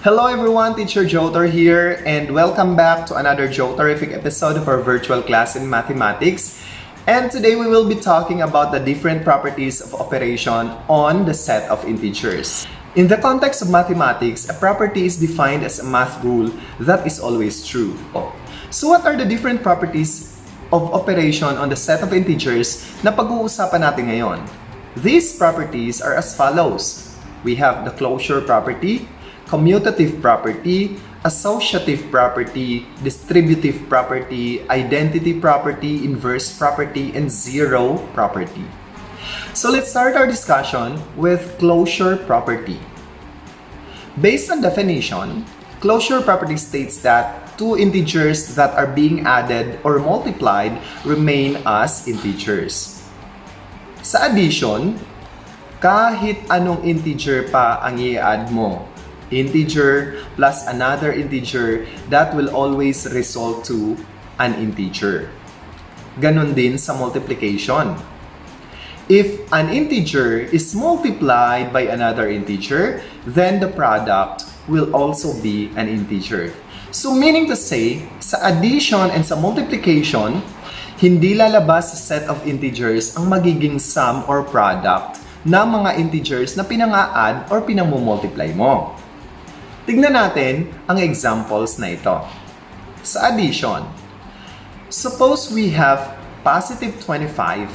Hello everyone, Teacher Jotar here, and welcome back to another Jotarific episode of our virtual class in mathematics. And today we will be talking about the different properties of operation on the set of integers. In the context of mathematics, a property is defined as a math rule that is always true. So what are the different properties of operation on the set of integers na pag-uusapan natin ngayon? These properties are as follows. We have the closure property, commutative property, associative property, distributive property, identity property, inverse property, and zero property. So let's start our discussion with closure property. Based on definition, closure property states that two integers that are being added or multiplied remain as integers. Sa addition, kahit anong integer pa ang i-add mo, integer plus another integer, that will always result to an integer. Ganon din sa multiplication. If an integer is multiplied by another integer, then the product will also be an integer. So meaning to say, sa addition and sa multiplication, hindi lalabas sa set of integers ang magiging sum or product ng mga integers na pinang-a-add or pinang-multiply mo. Tignan natin ang examples na ito. Sa addition, suppose we have positive 25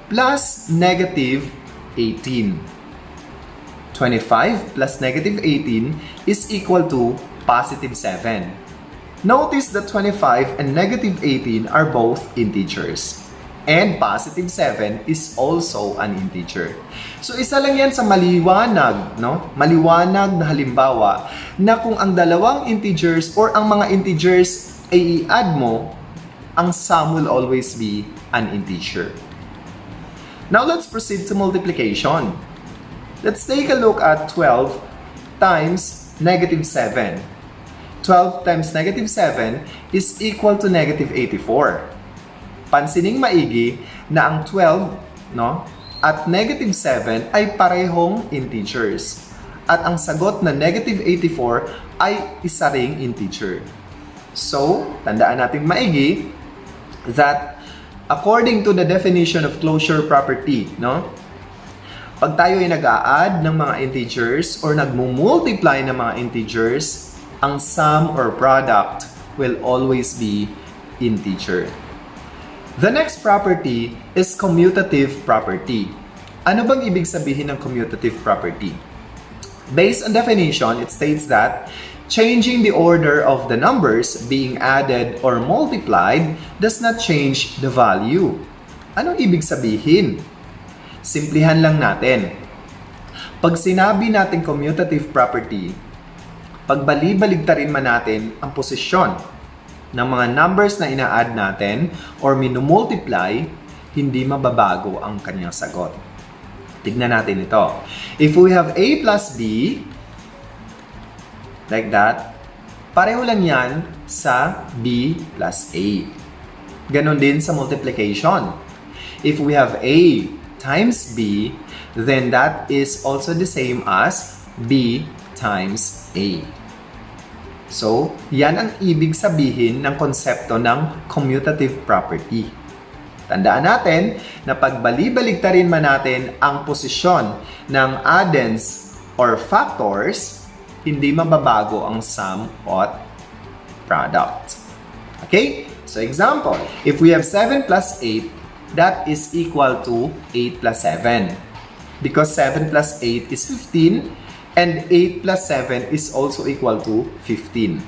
plus negative 18. 25 plus negative 18 is equal to positive 7. Notice that 25 and negative 18 are both integers. And positive 7 is also an integer. So isa lang yan sa maliwanag, no? Maliwanag na halimbawa na kung ang dalawang integers or ang mga integers ay i-add mo, ang sum will always be an integer. Now let's proceed to multiplication. Let's take a look at 12 times negative 7. 12 times negative 7 is equal to negative 84. Pansining maigi na ang 12, no, at negative 7 ay parehong integers. At ang sagot na negative 84 ay isa ring integer. So, tandaan natin maigi that according to the definition of closure property, no, pag tayo ay nag-a-add ng mga integers or nagmumultiply ng mga integers, ang sum or product will always be integer. The next property is commutative property. Ano bang ibig sabihin ng commutative property? Based on definition, it states that changing the order of the numbers being added or multiplied does not change the value. Anong ibig sabihin? Simplihan lang natin. Pag sinabi natin commutative property, pagbali-baligtarin man natin ang posisyon ng mga numbers na ina-add natin or minumultiply, hindi mababago ang kanyang sagot. Tignan natin ito. If we have A plus B, like that, pareho lang yan sa B plus A. Ganon din sa multiplication. If we have A times B, then that is also the same as B times A. So, yan ang ibig sabihin ng konsepto ng commutative property. Tandaan natin na pagbali-baligtarin man natin ang posisyon ng addends or factors, hindi mababago ang sum at product. Okay? So, example, if we have 7 plus 8, that is equal to 8 plus 7. Because 7 plus 8 is 15, and 8 plus 7 is also equal to 15.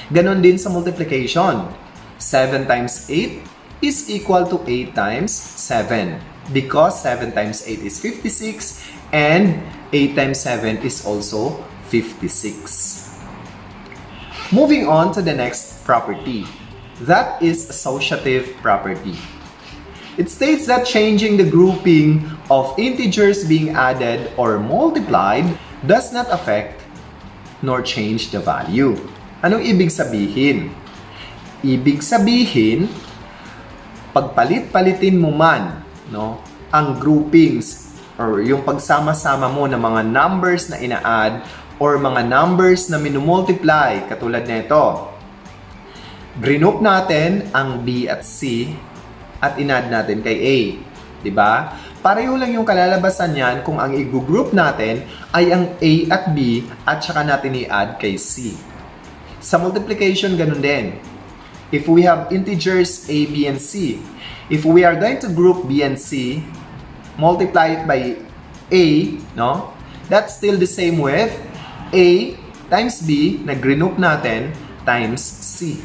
Ganon din sa multiplication. 7 times 8 is equal to 8 times 7. Because 7 times 8 is 56 and 8 times 7 is also 56. Moving on to the next property. That is associative property. It states that changing the grouping of integers being added or multiplied does not affect nor change the value. Anong ibig sabihin? Ibig sabihin, pagpalit-palitin mo man, no, ang groupings or yung pagsama-sama mo ng mga numbers na ina-add or mga numbers na minumultiply katulad nito. Group natin ang B at C at inad natin kay A. Diba? Pareho lang yung kalalabasan niyan kung ang i-group natin ay ang A at B at saka natin i-add kay C. Sa multiplication, ganun din. If we have integers A, B, and C, if we are going to group B and C, multiply it by A, no? That's still the same with A times B na group natin times C.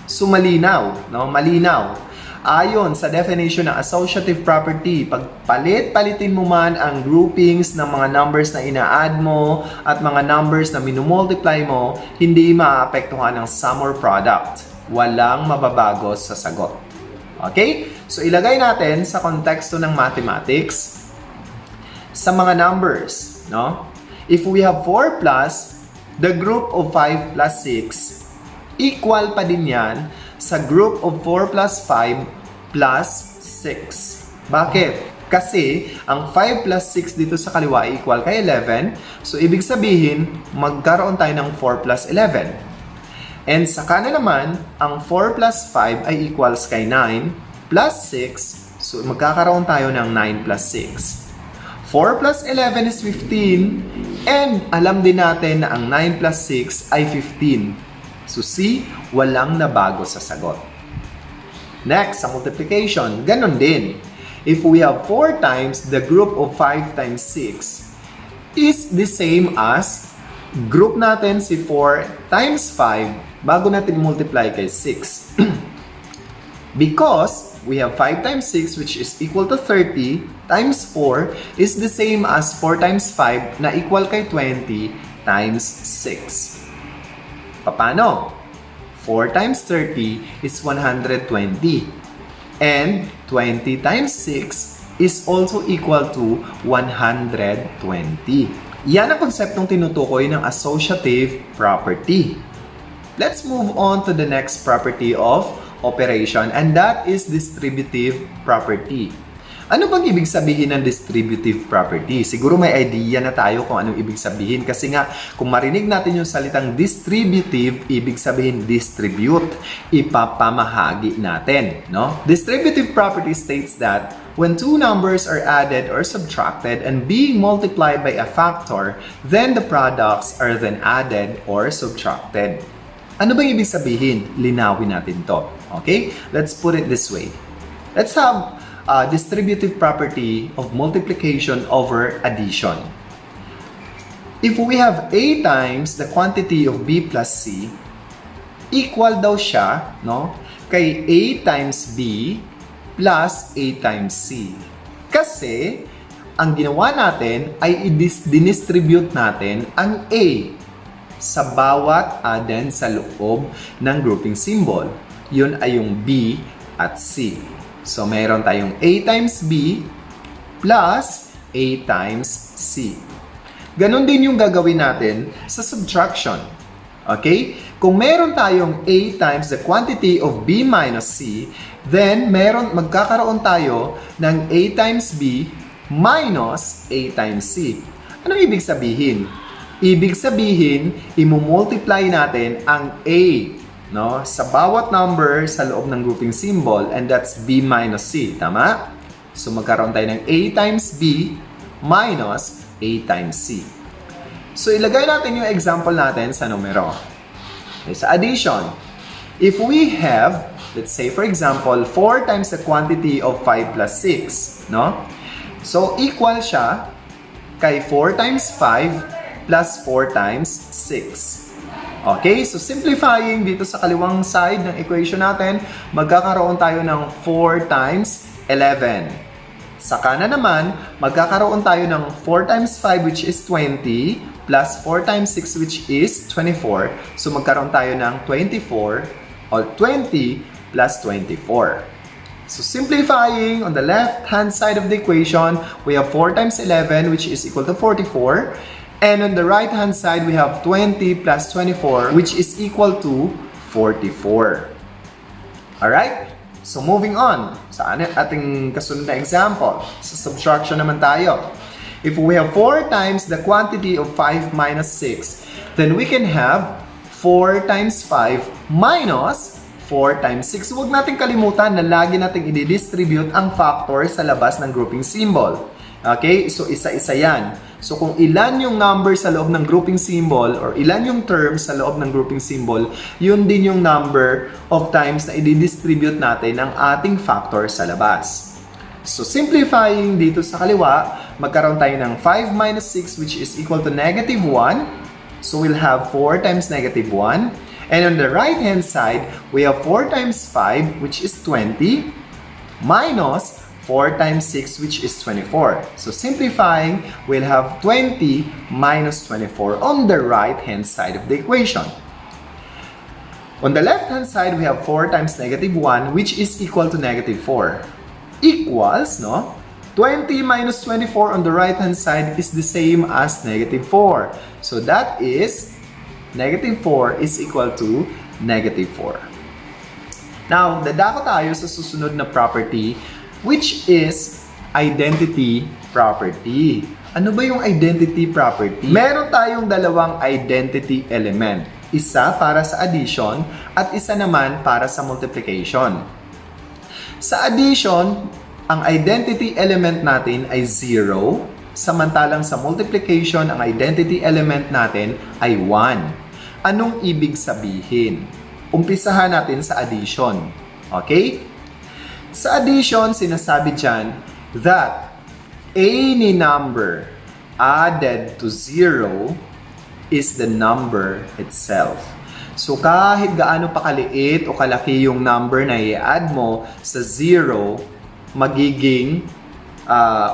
So, malinaw, no? Malinaw. Ayon sa definition ng associative property, pag palit-palitin mo man ang groupings ng mga numbers na ina-add mo at mga numbers na minumultiply mo, hindi maapektuhan ng sum or product. Walang mababago sa sagot. Okay? So, ilagay natin sa konteksto ng mathematics sa mga numbers, no? If we have 4 plus, the group of 5 plus 6, equal pa din yan sa group of 4 plus 5 plus 6. Bakit? Kasi ang 5 plus 6 dito sa kaliwa ay equal kay 11. So, ibig sabihin, magkaroon tayo ng 4 plus 11. And sa kanan naman, ang 4 plus 5 ay equals kay 9 plus 6. So, magkakaroon tayo ng 9 plus 6. 4 plus 11 is 15. And alam din natin na ang 9 plus 6 ay 15. So, C, walang nabago sa sagot. Next, sa multiplication, ganun din. If we have 4 times the group of 5 times 6 is the same as group natin si 4 times 5 bago natin multiply kay 6. Because we have 5 times 6 which is equal to 30 times 4 is the same as 4 times 5 na equal kay 20 times 6. Paano? 4 times 30 is 120. And 20 times 6 is also equal to 120. Yan ang konseptong tinutukoy ng associative property. Let's move on to the next property of operation, and that is distributive property. Ano bang ibig sabihin ng distributive property? Siguro may idea na tayo kung anong ibig sabihin kasi nga kung marinig natin yung salitang distributive, ibig sabihin distribute, ipapamahagi natin, no? Distributive property states that when two numbers are added or subtracted and being multiplied by a factor, then the products are then added or subtracted. Ano bang ibig sabihin? Linawin natin to. Okay? Let's put it this way. Let's have distributive property of multiplication over addition. If we have A times the quantity of B plus C, equal daw siya, no, kay A times B plus A times C. Kasi, ang ginawa natin ay i-distribute natin ang A sa bawat aden sa loob ng grouping symbol. Yun ay yung B at C. So, mayroon tayong A times B plus A times C. Ganon din yung gagawin natin sa subtraction. Okay? Kung meron tayong A times the quantity of B minus C, then magkakaroon tayo ng A times B minus A times C. Anong ibig sabihin? Ibig sabihin, imumultiply natin ang A, no, sa bawat number sa loob ng grouping symbol, and that's B minus C. Tama? So, magkaroon tayo ng A times B minus A times C. So, ilagay natin yung example natin sa numero. Okay, sa addition, if we have, let's say for example, 4 times the quantity of 5 plus 6, no? So, equal siya kay 4 times 5 plus 4 times 6. Okay, so simplifying dito sa kaliwang side ng equation natin, magkakaroon tayo ng 4 times 11. Sa kanan naman, magkakaroon tayo ng 4 times 5 which is 20 plus 4 times 6 which is 24. So magkaroon tayo ng 24 or 20 plus 24. So simplifying, on the left-hand side of the equation, we have 4 times 11 which is equal to 44. And on the right-hand side, we have 20 plus 24, which is equal to 44. Alright? So, moving on sa ating kasunod na example. Sa subtraction naman tayo. If we have 4 times the quantity of 5 minus 6, then we can have 4 times 5 minus 4 times 6. Huwag natin kalimutan na lagi natin i-distribute ang factor sa labas ng grouping symbol. Okay? So, isa-isa yan. So, kung ilan yung number sa loob ng grouping symbol or ilan yung terms sa loob ng grouping symbol, yun din yung number of times na i-distribute natin ang ating factor sa labas. So, simplifying dito sa kaliwa, magkaroon tayo ng 5 minus 6 which is equal to negative 1. So, we'll have 4 times negative 1. And on the right-hand side, we have 4 times 5 which is 20 minus 4 times 6 which is 24. So, simplifying, we'll have 20 minus 24 on the right-hand side of the equation. On the left-hand side, we have 4 times negative 1 which is equal to negative 4. Equals, no? 20 minus 24 on the right-hand side is the same as negative 4. So, that is negative 4 is equal to negative 4. Now, dadako tayo sa susunod na property which is identity property. Ano ba yung identity property? Meron tayong dalawang identity element. Isa para sa addition at isa naman para sa multiplication. Sa addition, ang identity element natin ay 0, samantalang sa multiplication, ang identity element natin ay 1. Anong ibig sabihin? Umpisahan natin sa addition. Okay? Sa addition, sinasabi dyan that any number added to 0 is the number itself. So, kahit gaano pa kaliit o kalaki yung number na i-add mo sa 0, magiging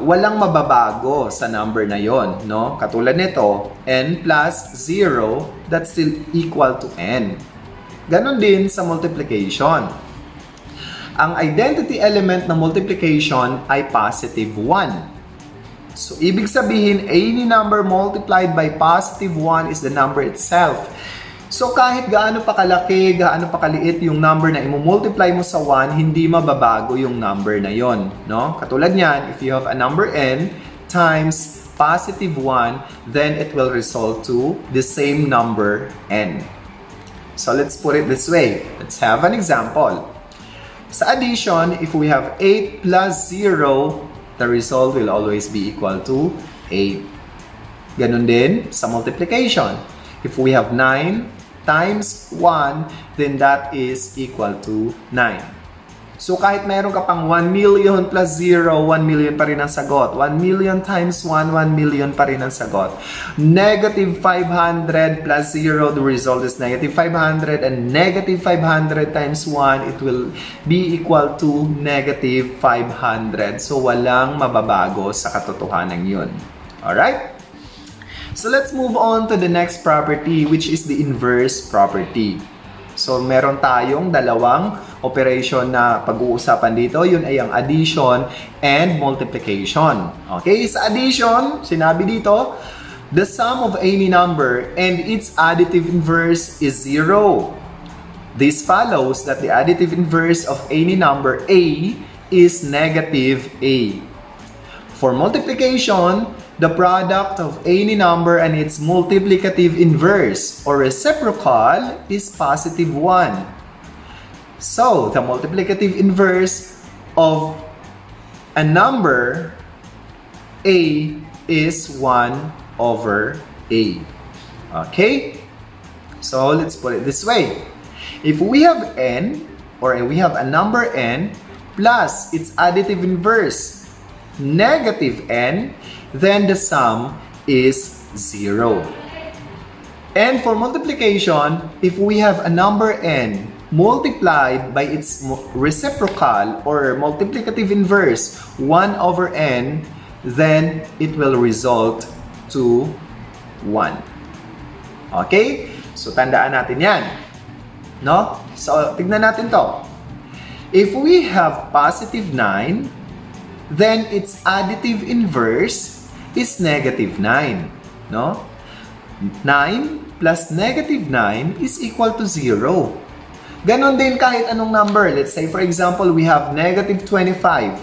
walang mababago sa number na yon, no? Katulad nito, n plus 0, that's still equal to n. Ganon din sa multiplication. Ang identity element ng multiplication ay positive 1. So, ibig sabihin, any number multiplied by positive 1 is the number itself. So, kahit gaano pa kalaki, gaano pa kaliit yung number na i-multiply mo sa 1, hindi mababago yung number na yon, no? Katulad niyan, if you have a number n times positive 1, then it will result to the same number n. So, let's put it this way. Let's have an example. Sa addition, if we have 8 plus 0, the result will always be equal to 8. Ganun din sa multiplication. If we have 9 times 1, then that is equal to 9. So, kahit mayroon ka pang 1 million plus 0, 1 million pa rin ang sagot. 1 million times 1, 1 million pa rin ang sagot. Negative 500 plus 0, the result is negative 500. And negative 500 times 1, it will be equal to negative 500. So, walang mababago sa katotohanan yun. Alright? So, let's move on to the next property, which is the inverse property. So, meron tayong dalawang operation na pag-uusapan dito. Yun ay ang addition and multiplication. Okay, sa addition, sinabi dito, the sum of any number and its additive inverse is 0. This follows that the additive inverse of any number A is negative A. For multiplication, the product of any number and its multiplicative inverse or reciprocal is positive 1. So, the multiplicative inverse of a number A is 1 over A. Okay? So, let's put it this way. If we have n, or we have a number n, plus its additive inverse, negative n, then the sum is 0. And for multiplication, if we have a number n multiplied by its reciprocal or multiplicative inverse, 1 over n, then it will result to 1. Okay? So, tandaan natin yan. No? So, tignan natin to. If we have positive 9, then its additive inverse is negative 9. No? 9 plus negative 9 is equal to 0. Ganon din kahit anong number. Let's say, for example, we have negative 25.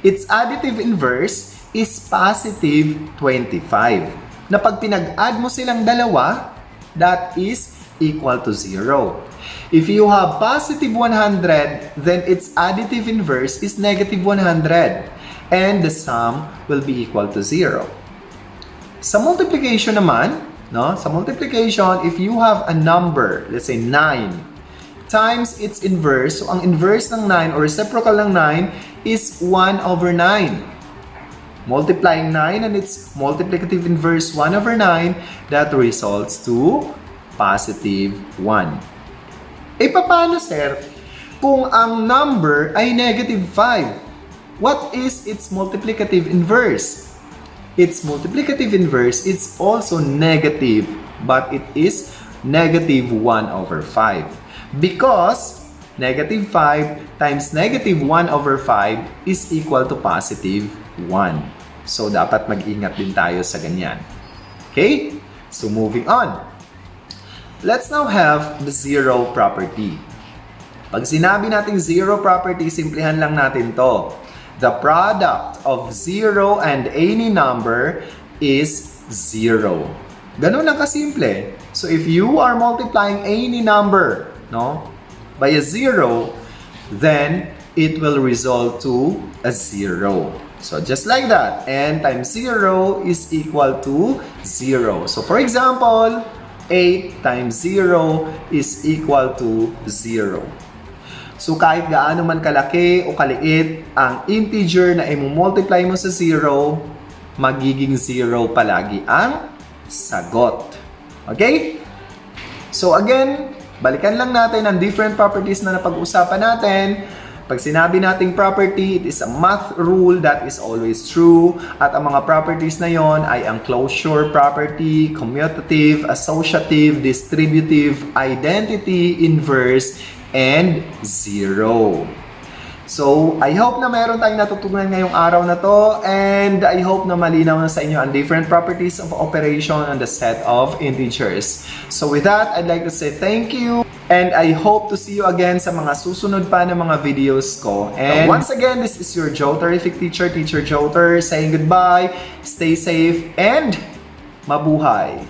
Its additive inverse is positive 25. Na pag pinag-add mo silang dalawa, that is equal to 0. If you have positive 100, then its additive inverse is negative 100. And the sum will be equal to 0. Sa multiplication naman, no? Sa multiplication, if you have a number, let's say 9, times its inverse, so ang inverse ng 9 or reciprocal ng 9 is 1 over 9. Multiplying 9 and its multiplicative inverse 1 over 9, that results to positive 1. E paano, sir, kung ang number ay negative 5? What is its multiplicative inverse? Its multiplicative inverse is also negative, but it is negative 1 over 5. Because negative 5 times negative 1 over 5 is equal to positive 1. So, dapat mag-ingat din tayo sa ganyan. Okay? So, moving on. Let's now have the zero property. Pag sinabi nating zero property, simplihan lang natin to. The product of 0 and any number is 0. Ganun lang kasimple. So, if you are multiplying any number, no, by a 0, then it will result to a 0. So, just like that, n times 0 is equal to 0. So, for example, 8 times 0 is equal to 0. So, kahit gaano man kalaki o kaliit ang integer na i-multiply mo sa 0, magiging 0 palagi ang sagot. Okay? So, again, balikan lang natin ang different properties na napag-usapan natin. Pag sinabi nating property, it is a math rule that is always true. At ang mga properties na yon ay ang closure property, commutative, associative, distributive, identity, inverse, and zero. So, I hope na meron tayong natutunan ngayong araw na to, and I hope na malinaw na sa inyo ang different properties of operation on the set of integers. So with that, I'd like to say thank you, and I hope to see you again sa mga susunod pa na mga videos ko. And once again, this is your Joe Terrific Teacher, Teacher Joe Ter, saying goodbye, stay safe, and mabuhay!